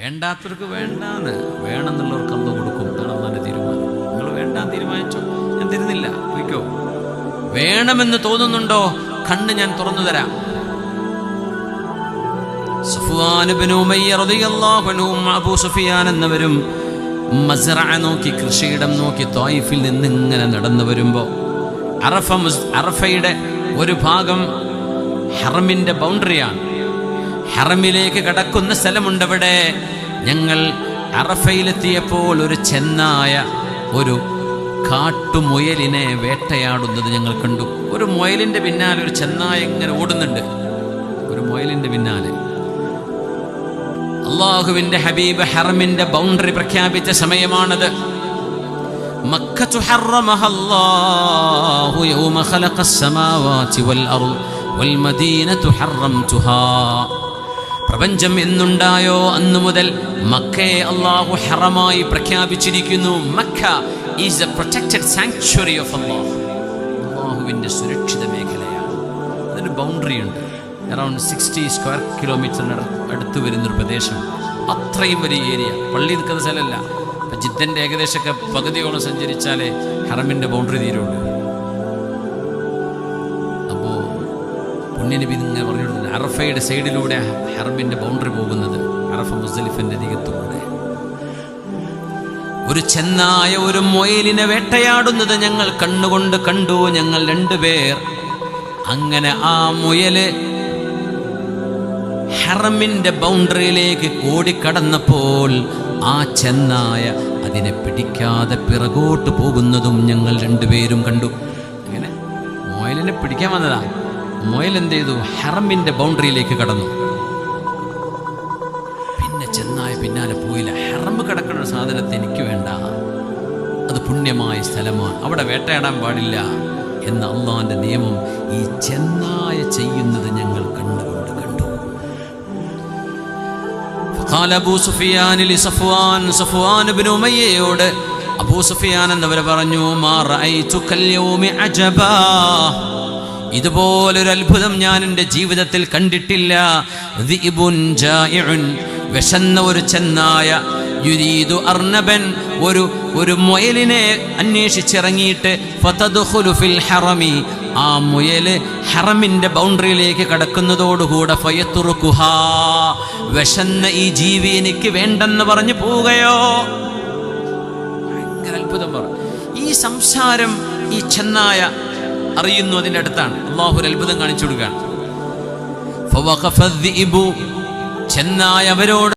വേണ്ടാത്തവർക്ക് വേണ്ടാന്ന്, വേണമെന്നുള്ളവർക്ക് അന്ന് കൊടുക്കും. അതാണ് അള്ളാന്റെ തീരുമാനം. നിങ്ങൾ വേണ്ടാന്ന് തീരുമാനിച്ചോ, ഞാൻ തരുന്നില്ല, പോയിക്കോ. വേണമെന്ന് തോന്നുന്നുണ്ടോ, കണ്ണ് ഞാൻ തുറന്നു തരാം. സഫ്വാൻ ഇബ്നു ഉമയ്യ റളിയല്ലാഹു അൻഹു അബൂ സുഫിയാൻ എന്നവരും മസ്റഅ നോക്കി, കൃഷിയിടം നോക്കി ത്വായിഫിൽ നിന്ന് ഇങ്ങനെ നടന്നു വരുമ്പോൾ അറഫയുടെ ഒരു ഭാഗം ഹറമിന്റെ ബൗണ്ടറിയാണ്. ഹറമിലേക്ക് കടക്കുന്ന സ്ഥലമുണ്ട്. അവിടെ ഞങ്ങൾ അറഫയിലെത്തിയപ്പോൾ ഒരു ചെന്നായ ഒരു കാട്ടുമുയലിനെ വേട്ടയാടുന്നത് ഞങ്ങൾ കണ്ടു. ഒരു മുയലിന്റെ പിന്നാലെ ഒരു ചെന്നായ ഇങ്ങനെ ഓടുന്നുണ്ട്, ഒരു മുയലിന്റെ പിന്നാലെ. അല്ലാഹുവിന്റെ ഹബീബ് ഹറമിന്റെ ബൗണ്ടറി പ്രഖ്യാപിച്ച സമയമാണത്. മക്കത്തു ഹറമഹല്ലാഹു യൗമ ഖലഖസ് സമാവാതി വൽ അർദ് വൽ മദീനതു ഹറംതുഹാ. പ്രപഞ്ചം എന്നുണ്ടായോ അന്നു മുതൽ മക്കയെ അല്ലാഹു ഹറമായി പ്രഖ്യാപിച്ചിരിക്കുന്നു. Mecca is a protected sanctuary of Allah. അല്ലാഹുവിന്റെ സുരക്ഷിത മേഖലയാണ്. അതിന് ബൗണ്ടറി ഉണ്ട്. അറൗണ്ട് 60 സ്ക്വയർ കിലോമീറ്ററിന് അടുത്ത് വരുന്നൊരു പ്രദേശം. അത്രയും വലിയ ഏരിയ. പള്ളി നിൽക്കുന്ന സ്ഥലമല്ല. ഇപ്പം ജിദ്ദൻ്റെ ഏകദേശമൊക്കെ പകുതിയോളം സഞ്ചരിച്ചാലേ ഹറമിൻ്റെ ബൗണ്ടറി തീരുള്ളൂ. അപ്പോൾ പുണ്യനബി ഇങ്ങനെ പറഞ്ഞു കൊടുക്കുന്നത്, അറഫയുടെ സൈഡിലൂടെ ഹറമിൻ്റെ ബൗണ്ടറി പോകുന്നത്, അറഫ മുസ്ദലിഫിൻ്റെ അരികത്തുകൂടെ. ഒരു ചെന്നായ ഒരു മൊയിലിനെ വേട്ടയാടുന്നത് ഞങ്ങൾ കണ്ണുകൊണ്ട് കണ്ടു, ഞങ്ങൾ രണ്ടുപേർ. അങ്ങനെ ആ മുയല് ഹറമിന്റെ ബൗണ്ടറിയിലേക്ക് ഓടിക്കടന്നപ്പോൾ ആ ചെന്നായ അതിനെ പിടിക്കാതെ പിറകോട്ട് പോകുന്നതും ഞങ്ങൾ രണ്ടുപേരും കണ്ടു. അങ്ങനെ മുയലിനെ പിടിക്കാൻ വന്നതാ. മുയൽ എന്ത് ചെയ്തു? ഹറമിന്റെ ബൗണ്ടറിയിലേക്ക് കടന്നു. പിന്നെ ചെന്നായ പിന്നാലെ പോയില്ല. ഹറം കിടക്കുന്ന സാധനത്തെ എനിക്ക് വേണ്ട, അത് പുണ്യമായ സ്ഥലമാണ്, അവിടെ വേട്ടയാടാൻ പാടില്ല എന്ന അള്ളാന്റെ നിയമം ഈ ചെന്നായ ചെയ്യുന്നത് ഞങ്ങൾ കണ്ടുകൊണ്ട് കണ്ടു. അബൂ സുഫിയാൻ സഫ്വാൻ ഇബ്നു ഉമയ്യയോട് അബൂ സുഫിയാൻ എന്നവർ പറഞ്ഞു, മാ റഅയ്തുകൽ യൗമി അജബാ, ഇതുപോലൊരു അത്ഭുതം ഞാൻ എൻ്റെ ജീവിതത്തിൽ കണ്ടിട്ടില്ല. ദിഇബുൻ ജായിഉൻ, വിശന്ന ഒരു ചെന്നായ, യുരീദു അർനബൻ, ഒരു മുയലിനെ അന്വേഷിച്ചിറങ്ങിയിട്ട്, ഫതദ്ഖുലു ഫിൽ ഹറമി, ആ മുയല് ഹറമിന്റെ ബൗണ്ടറിയിലേക്ക് കടക്കുന്നതോടുകൂടെ ഫയത്തുറുകുഹാ, വിശന്ന ഈ ജീവി എനിക്ക് വേണ്ടെന്ന് പറഞ്ഞു പോവുകയോ. ഭയങ്കര അത്ഭുതം പറഞ്ഞു. ഈ സംസാരം ഈ ചെന്നായ അറിയുന്നു, അതിൻ്റെ അടുത്താണ്. അല്ലാഹു ഒരു അത്ഭുതം കാണിച്ചു കൊടുക്കുകയാണ്. ഫവഖഫ ദിഇബു, ചെന്നായ അവരോട്